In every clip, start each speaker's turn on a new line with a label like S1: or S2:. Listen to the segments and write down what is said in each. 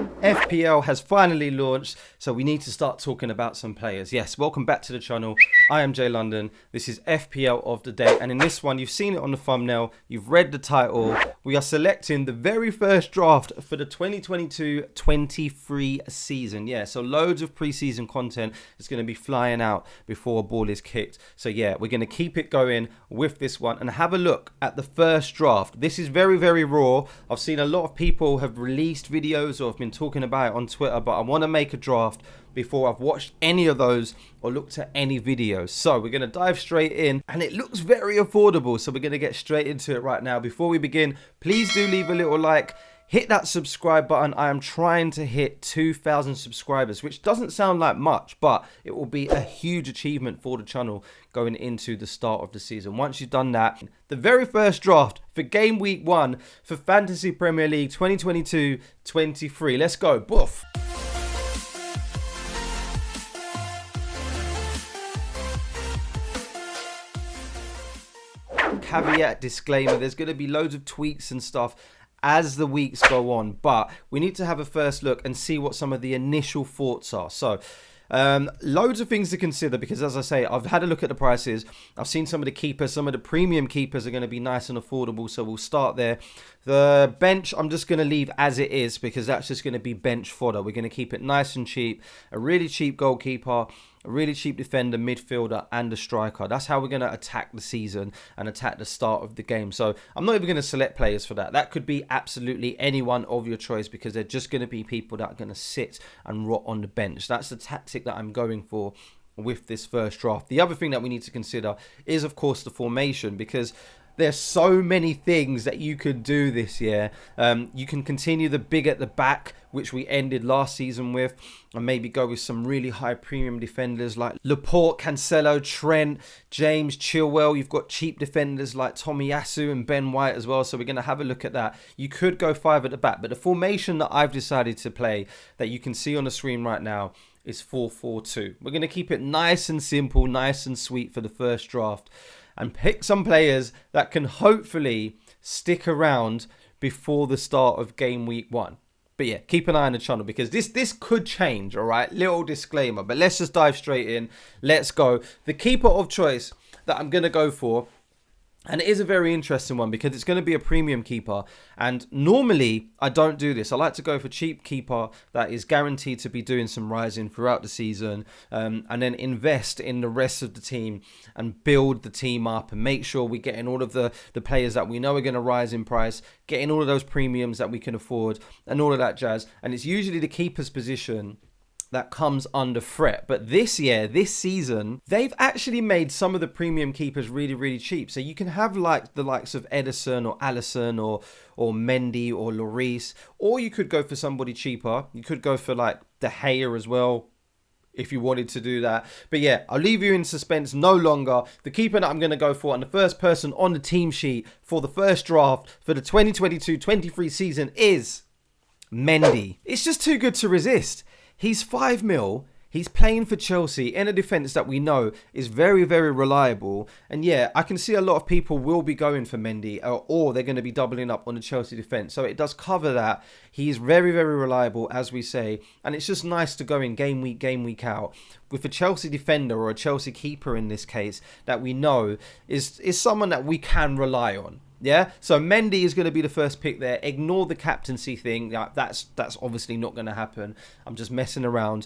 S1: FPL has finally launched, so we need to start talking about some players. Yes, welcome back to the channel. I am Jay London. This is FPL of the day, and in this one, you've seen it on the thumbnail, you've read the title. We are selecting the very first draft for the 2022-23 season. Yeah, so loads of preseason content is going to be flying out before a ball is kicked. So yeah, we're going to keep it going with this one and have a look at the first draft. This is very, very raw. I've seen a lot of people have released videos or have been talking about it on Twitter, but I want to make a draft before I've watched any of those or looked at any videos. So we're going to dive straight in, and it looks very affordable, so we're going to get straight into it right now. Before we begin, please do leave a little like, hit that subscribe button. I am trying to hit 2,000 subscribers, which doesn't sound like much, but it will be a huge achievement for the channel going into the start of the season. Once you've done that, the very first draft for game week 1 for Fantasy Premier League 2022-23. Let's go. Boof. Caveat, disclaimer, there's going to be loads of tweaks and stuff as the weeks go on, but we need to have a first look and see what some of the initial thoughts are. So loads of things to consider, because as I say, I've had a look at the prices. I've seen some of the keepers. Some of the premium keepers are going to be nice and affordable, so we'll start there. The bench, I'm just going to leave as it is, because that's just going to be bench fodder. We're going to keep it nice and cheap. A really cheap goalkeeper, a really cheap defender, midfielder, and a striker. That's how we're going to attack the season and attack the start of the game. So I'm not even going to select players for that. That could be absolutely anyone of your choice, because they're just going to be people that are going to sit and rot on the bench. That's the tactic that I'm going for with this first draft. The other thing that we need to consider is, of course, the formation, because there's so many things that you could do this year. You can continue the big at the back, which we ended last season with, and maybe go with some really high premium defenders like Laporte, Cancelo, Trent, James, Chilwell. You've got cheap defenders like Tomiyasu and Ben White as well, so we're going to have a look at that. You could go 5 at the back, but the formation that I've decided to play, that you can see on the screen right now, is 4-4-2. We're going to keep it nice and simple, nice and sweet for the first draft, and pick some players that can hopefully stick around before the start of game week 1. But yeah, keep an eye on the channel, because this could change, all right? Little disclaimer, but let's just dive straight in. Let's go. The keeper of choice that I'm going to go for, and it is a very interesting one, because it's going to be a premium keeper. And normally, I don't do this. I like to go for cheap keeper that is guaranteed to be doing some rising throughout the season, and then invest in the rest of the team and build the team up and make sure we're getting all of the players that we know are going to rise in price, getting all of those premiums that we can afford and all of that jazz. And it's usually the keeper's position that comes under threat. But this year, this season, they've actually made some of the premium keepers really, really cheap. So you can have like the likes of Edison or Allison or Mendy or Lloris, or you could go for somebody cheaper. You could go for like De Gea as well, if you wanted to do that. But yeah, I'll leave you in suspense no longer. The keeper that I'm going to go for, and the first person on the team sheet for the first draft for the 2022-23 season, is Mendy. It's just too good to resist. He's 5 mil. He's playing for Chelsea in a defence that we know is very, very reliable. And yeah, I can see a lot of people will be going for Mendy, or they're going to be doubling up on the Chelsea defence. So it does cover that. He's very, very reliable, as we say. And it's just nice to go in game week out with a Chelsea defender, or a Chelsea keeper in this case, that we know is someone that we can rely on. Yeah, so Mendy is going to be the first pick there. Ignore the captaincy thing. That's obviously not going to happen. I'm just messing around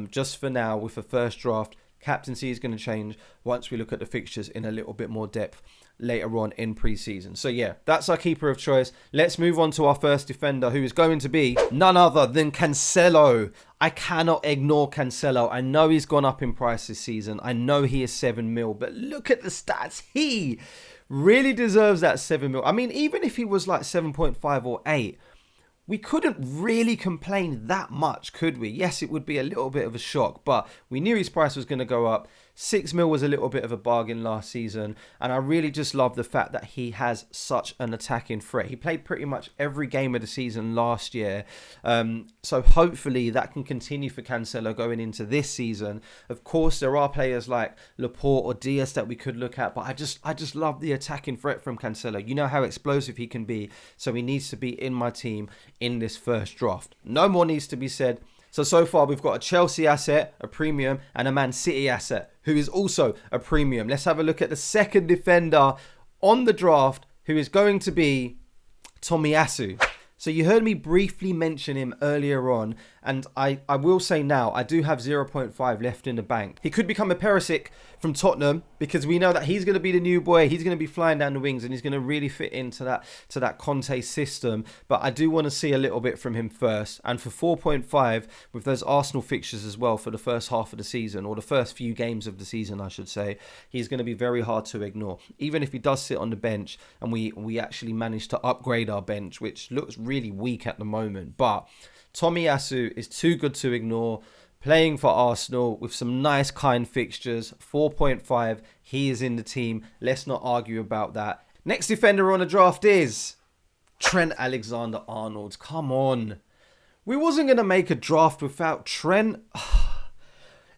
S1: just for now with the first draft. Captaincy is going to change once we look at the fixtures in a little bit more depth later on in pre-season. So yeah, that's our keeper of choice. Let's move on to our first defender, who is going to be none other than Cancelo. I cannot ignore Cancelo. I know he's gone up in price this season. I know he is 7 mil, but look at the stats. He really deserves that 7 mil. I mean, even if he was like 7.5 or 8, we couldn't really complain that much, could we? Yes, it would be a little bit of a shock, but we knew his price was going to go up. 6 mil was a little bit of a bargain last season, and I really just love the fact that he has such an attacking threat. He played pretty much every game of the season last year, so hopefully that can continue for Cancelo going into this season. Of course, there are players like Laporte or Diaz that we could look at, but I just love the attacking threat from Cancelo. You know how explosive he can be, so he needs to be in my team in this first draft. No more needs to be said. So far we've got a Chelsea asset, a premium, and a Man City asset, who is also a premium. Let's have a look at the second defender on the draft, who is going to be Tomiyasu. So you heard me briefly mention him earlier on, and I will say now, I do have 0.5 left in the bank. He could become a Perisic from Tottenham, because we know that he's going to be the new boy. He's going to be flying down the wings, and he's going to really fit into that Conte system. But I do want to see a little bit from him first. And for 4.5, with those Arsenal fixtures as well for the first half of the season, or the first few games of the season, I should say, he's going to be very hard to ignore. Even if he does sit on the bench, and we actually manage to upgrade our bench, which looks really weak at the moment. But Tomiyasu is too good to ignore. Playing for Arsenal with some nice kind fixtures. 4.5, he is in the team. Let's not argue about that. Next defender on the draft is Trent Alexander-Arnold. Come on. We wasn't going to make a draft without Trent.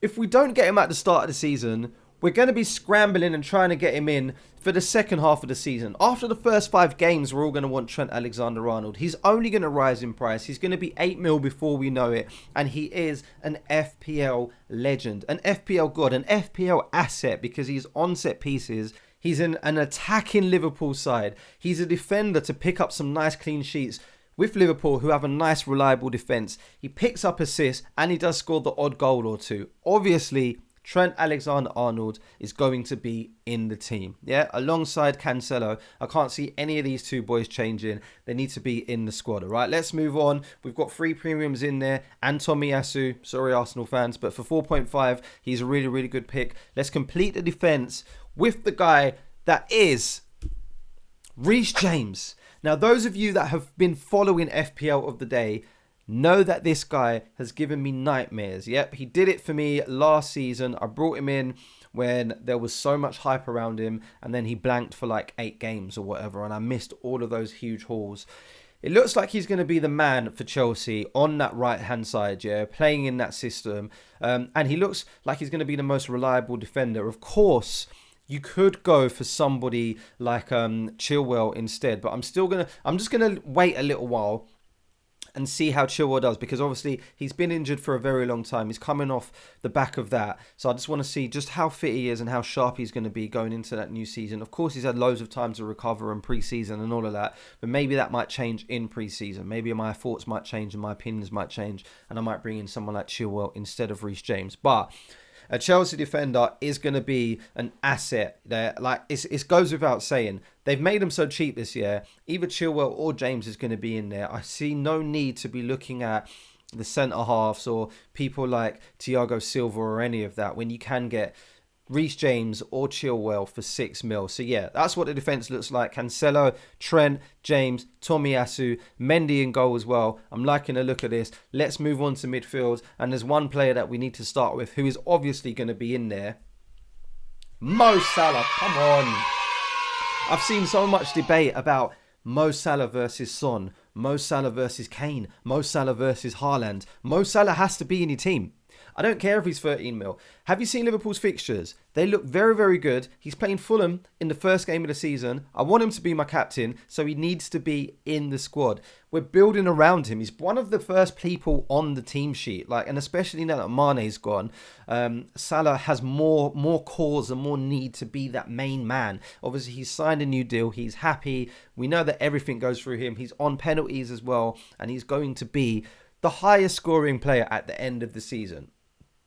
S1: If we don't get him at the start of the season, we're going to be scrambling and trying to get him in for the second half of the season. After the first 5 games, we're all going to want Trent Alexander-Arnold. He's only going to rise in price. He's going to be 8 mil before we know it. And he is an FPL legend, an FPL god, an FPL asset, because he's on set pieces. He's in an attacking Liverpool side. He's a defender to pick up some nice clean sheets with Liverpool, who have a nice reliable defence. He picks up assists and he does score the odd goal or two. Obviously, Trent Alexander-Arnold is going to be in the team, yeah, alongside Cancelo. I can't see any of these two boys changing. They need to be in the squad, all right? Let's move on. We've got 3 premiums in there and Tomiyasu. Sorry, Arsenal fans, but for 4.5, he's a really, really good pick. Let's complete the defence with the guy that is Reece James. Now, those of you that have been following FPL of the day know that this guy has given me nightmares. Yep, he did it for me last season. I brought him in when there was so much hype around him, and then he blanked for like 8 games or whatever, and I missed all of those huge hauls. It looks like he's going to be the man for Chelsea on that right-hand side, yeah, playing in that system. And he looks like he's going to be the most reliable defender. Of course, you could go for somebody like Chilwell instead, but I'm just going to wait a little while and see how Chilwell does, because obviously he's been injured for a very long time. He's coming off the back of that. So I just want to see just how fit he is and how sharp he's going to be going into that new season. Of course, he's had loads of time to recover in pre-season and all of that, but maybe that might change in pre-season. Maybe my thoughts might change and my opinions might change, and I might bring in someone like Chilwell instead of Reece James. But a Chelsea defender is going to be an asset there. Like, it goes without saying. They've made them so cheap this year. Either Chilwell or James is going to be in there. I see no need to be looking at the centre-halves or people like Thiago Silva or any of that when you can get Reece James or Chilwell for 6 mil. So yeah, that's what the defence looks like. Cancelo, Trent, James, Tomiyasu, Mendy in goal as well. I'm liking the look of this. Let's move on to midfield. And there's one player that we need to start with who is obviously going to be in there. Mo Salah, come on. I've seen so much debate about Mo Salah versus Son, Mo Salah versus Kane, Mo Salah versus Haaland. Mo Salah has to be in your team. I don't care if he's 13 mil. Have you seen Liverpool's fixtures? They look very, very good. He's playing Fulham in the first game of the season. I want him to be my captain, so he needs to be in the squad. We're building around him. He's one of the first people on the team sheet. And especially now that Mane's gone, Salah has more cause and more need to be that main man. Obviously, he's signed a new deal. He's happy. We know that everything goes through him. He's on penalties as well, and he's going to be the highest scoring player at the end of the season.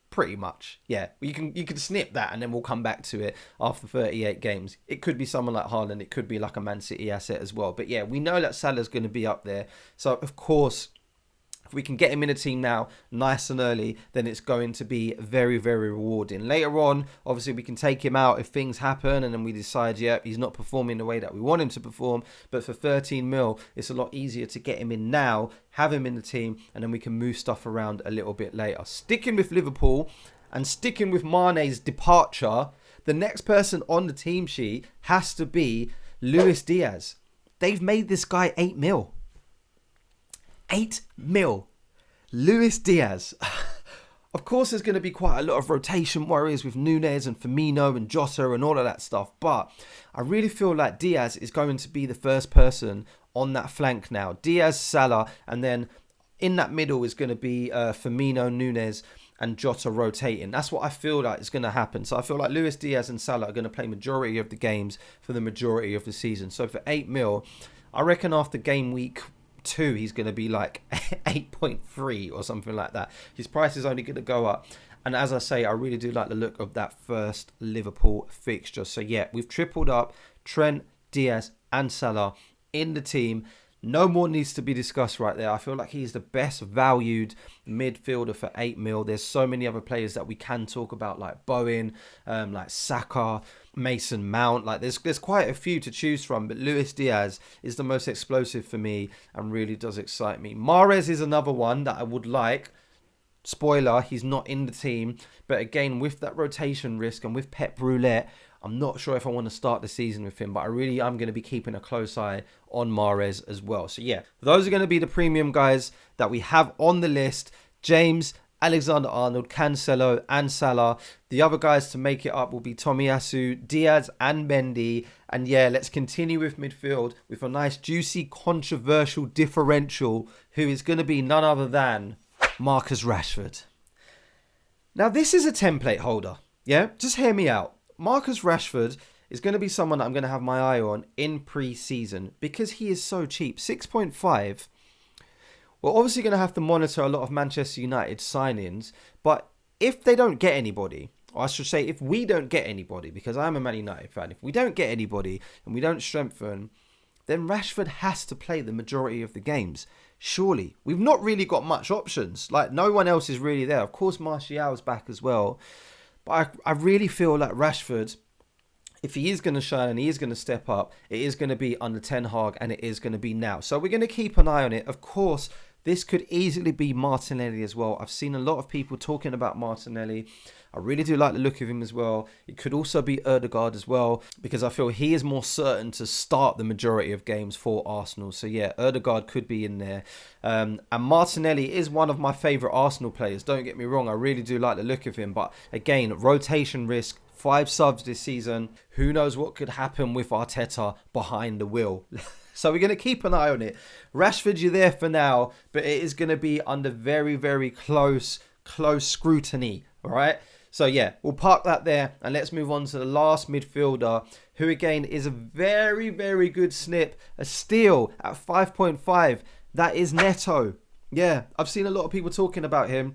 S1: Pretty much, yeah. You can snip that and then we'll come back to it after 38 games. It could be someone like Haaland. It could be like a Man City asset as well. But yeah, we know that Salah's going to be up there. So, of course, if we can get him in a team now, nice and early, then it's going to be very, very rewarding. Later on, obviously, we can take him out if things happen and then we decide, yeah, he's not performing the way that we want him to perform. But for 13 mil, it's a lot easier to get him in now, have him in the team, and then we can move stuff around a little bit later. Sticking with Liverpool, And sticking with Mane's departure, the next person on the team sheet has to be Luis Diaz. They've made this guy 8 mil. 8 mil. Luis Diaz. Of course, there's going to be quite a lot of rotation worries with Nunez and Firmino and Jota and all of that stuff. But I really feel like Diaz is going to be the first person on that flank now. Diaz, Salah, and then in that middle is going to be Firmino, Nunez and Jota rotating. That's what I feel like is going to happen. So I feel like Luis Diaz and Salah are going to play majority of the games for the majority of the season. So for 8 mil, I reckon after game week 2, he's going to be like 8.3 or something like that. His price is only going to go up. And as I say, I really do like the look of that first Liverpool fixture. So yeah, we've tripled up Trent, Diaz and Salah in the team. No more needs to be discussed right there. I feel like he's the best valued midfielder for 8 mil. There's so many other players that we can talk about, like Bowen, like Saka, Mason Mount. Like there's quite a few to choose from, but Luis Diaz is the most explosive for me and really does excite me. Mahrez is another one that I would like. Spoiler, he's not in the team. But again, with that rotation risk and with Pep Roulette, I'm not sure if I want to start the season with him, but I really am going to be keeping a close eye on Mahrez as well. So yeah, those are going to be the premium guys that we have on the list. James, Alexander-Arnold, Cancelo and Salah. The other guys to make it up will be Tomiyasu, Diaz and Mendy. And yeah, let's continue with midfield with a nice, juicy, controversial differential who is going to be none other than Marcus Rashford. Now, this is a template holder. Yeah, just hear me out. Marcus Rashford is going to be someone that I'm going to have my eye on in pre-season because he is so cheap. 6.5. We're obviously going to have to monitor a lot of Manchester United signings, but if they don't get anybody, or I should say if we don't get anybody, because I'm a Man United fan, if we don't get anybody and we don't strengthen, then Rashford has to play the majority of the games. Surely. We've not really got much options. Like, no one else is really there. Of course, Martial's back as well. But I really feel like Rashford, if he is going to shine and he is going to step up, it is going to be under Ten Hag and it is going to be now. So we're going to keep an eye on it. Of course, this could easily be Martinelli as well. I've seen a lot of people talking about Martinelli. I really do like the look of him as well. It could also be Ødegaard as well, because I feel he is more certain to start the majority of games for Arsenal. So yeah, Ødegaard could be in there. And Martinelli is one of my favourite Arsenal players. Don't get me wrong, I really do like the look of him. But again, rotation risk, 5 subs this season. Who knows what could happen with Arteta behind the wheel. So we're going to keep an eye on it. Rashford, you're there for now, but it is going to be under very, very close scrutiny. All right. So yeah, we'll park that there and let's move on to the last midfielder, who again is a very, very good snip, a steal at 5.5. That is Neto. Yeah, I've seen a lot of people talking about him.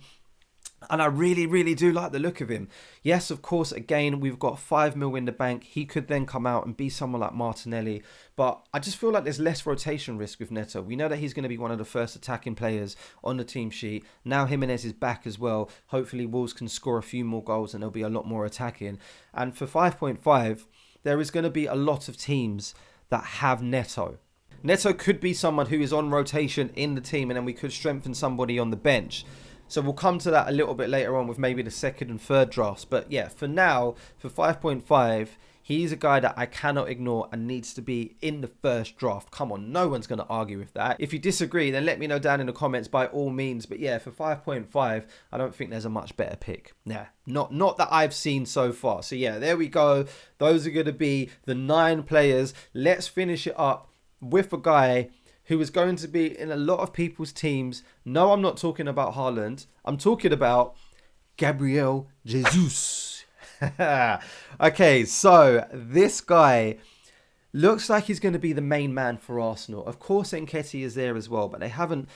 S1: And I really, really do like the look of him. Yes, of course, again, we've got 5 mil in the bank. He could then come out and be someone like Martinelli. But I just feel like there's less rotation risk with Neto. We know that he's going to be one of the first attacking players on the team sheet. Now Jimenez is back as well. Hopefully Wolves can score a few more goals and there'll be a lot more attacking. And for 5.5, there is going to be a lot of teams that have Neto. Neto could be someone who is on rotation in the team and then we could strengthen somebody on the bench. So we'll come to that a little bit later on with maybe the second and third drafts. But yeah, for now, for 5.5, he's a guy that I cannot ignore and needs to be in the first draft. Come on, no one's going to argue with that. If you disagree, then let me know down in the comments by all means. But yeah, for 5.5, I don't think there's a much better pick. Nah, not that I've seen so far. So yeah, there we go. Those are going to be the 9 players. Let's finish it up with a guy who is going to be in a lot of people's teams. No, I'm not talking about Haaland. I'm talking about Gabriel Jesus. Okay, so this guy looks like he's going to be the main man for Arsenal. Of course, Nketiah is there as well, but they haven't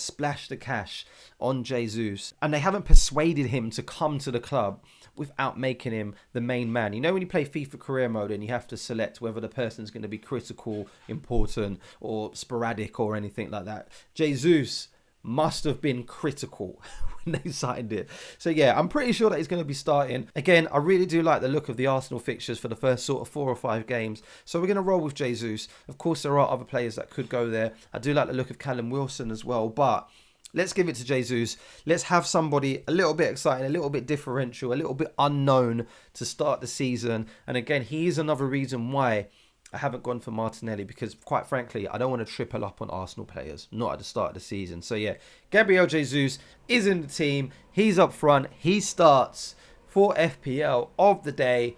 S1: splashed the cash on Jesus, and they haven't persuaded him to come to the club without making him the main man. You know when you play FIFA career mode and you have to select whether the person's going to be critical, important, or sporadic or anything like that. Jesus must have been critical when they signed it. So yeah, I'm pretty sure that he's going to be starting. Again, I really do like the look of the Arsenal fixtures for the first sort of 4 or 5 games. So we're going to roll with Jesus. Of course, there are other players that could go there. I do like the look of Callum Wilson as well, but Let's give it to Jesus. Let's have somebody a little bit exciting, a little bit differential, a little bit unknown to start the season. And again, he is another reason why I haven't gone for Martinelli, because quite frankly, I don't want to triple up on Arsenal players, not at the start of the season. So yeah, Gabriel Jesus is in the team. He's up front. He starts for FPL of the day.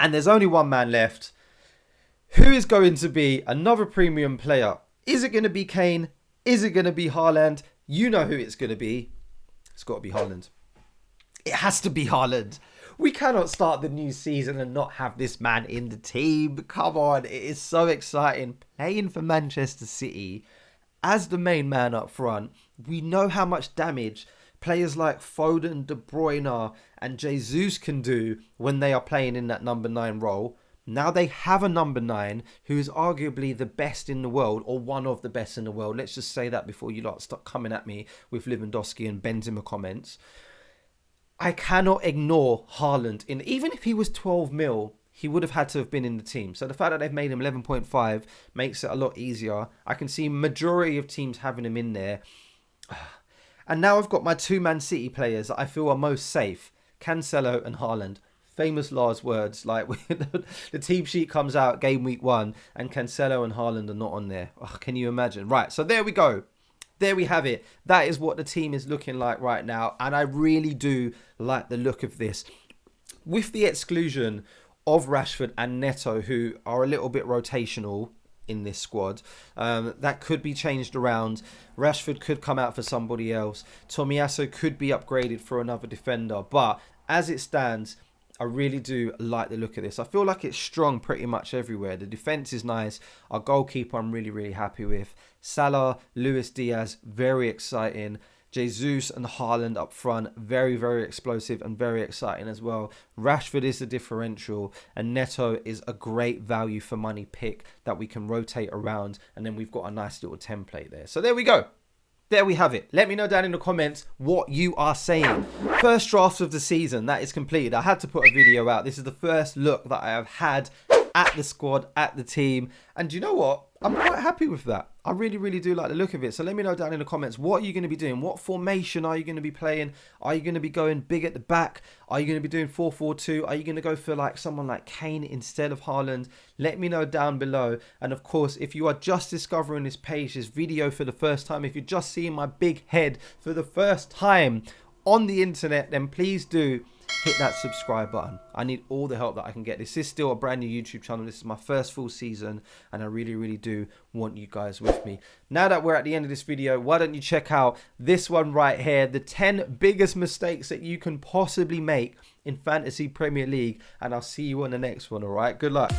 S1: And there's only one man left. Who is going to be another premium player? Is it going to be Kane? Is it going to be Haaland? You know who it's going to be. It's got to be Haaland. It has to be Haaland. We cannot start the new season and not have this man in the team. Come on. It is so exciting. Playing for Manchester City as the main man up front. We know how much damage players like Foden, De Bruyne and Jesus can do when they are playing in that number 9 role. Now they have a number 9 who is arguably the best in the world, or one of the best in the world. Let's just say that before you lot start coming at me with Lewandowski and Benzema comments. I cannot ignore Haaland. Even if he was 12 mil, he would have had to have been in the team. So the fact that they've made him 11.5 makes it a lot easier. I can see majority of teams having him in there. And now I've got my 2 Man City players that I feel are most safe. Cancelo and Haaland. Famous last words, like the team sheet comes out game week 1 and Cancelo and Haaland are not on there. Oh, can you imagine? Right, so there we go. There we have it. That is what the team is looking like right now. And I really do like the look of this. With the exclusion of Rashford and Neto, who are a little bit rotational in this squad, that could be changed around. Rashford could come out for somebody else. Tomiyasu could be upgraded for another defender. But as it stands, I really do like the look of this. I feel like it's strong pretty much everywhere. The defense is nice. Our goalkeeper I'm really, really happy with. Salah, Luis Diaz, very exciting. Jesus and Haaland up front, very, very explosive and very exciting as well. Rashford is the differential, and Neto is a great value for money pick that we can rotate around, and then we've got a nice little template there. So there we go. There we have it. Let me know down in the comments what you are saying. First draft of the season, that is completed. I had to put a video out. This is the first look that I have had at the squad, at the team. And you know what? I'm quite happy with that. I really, really do like the look of it. So let me know down in the comments, what are you going to be doing? What formation are you going to be playing? Are you going to be going big at the back? Are you going to be doing 4-4-2? Are you going to go for like someone like Kane instead of Haaland? Let me know down below. And of course, if you are just discovering this page, this video for the first time, if you're just seeing my big head for the first time on the internet, then please do hit that subscribe button. I need all the help that I can get. This is still a brand new YouTube channel. This is my first full season, and I really, really do want you guys with me. Now that we're at the end of this video, why don't you check out this one right here, the 10 biggest mistakes that you can possibly make in Fantasy Premier League, and I'll see you on the next one. All right, good luck.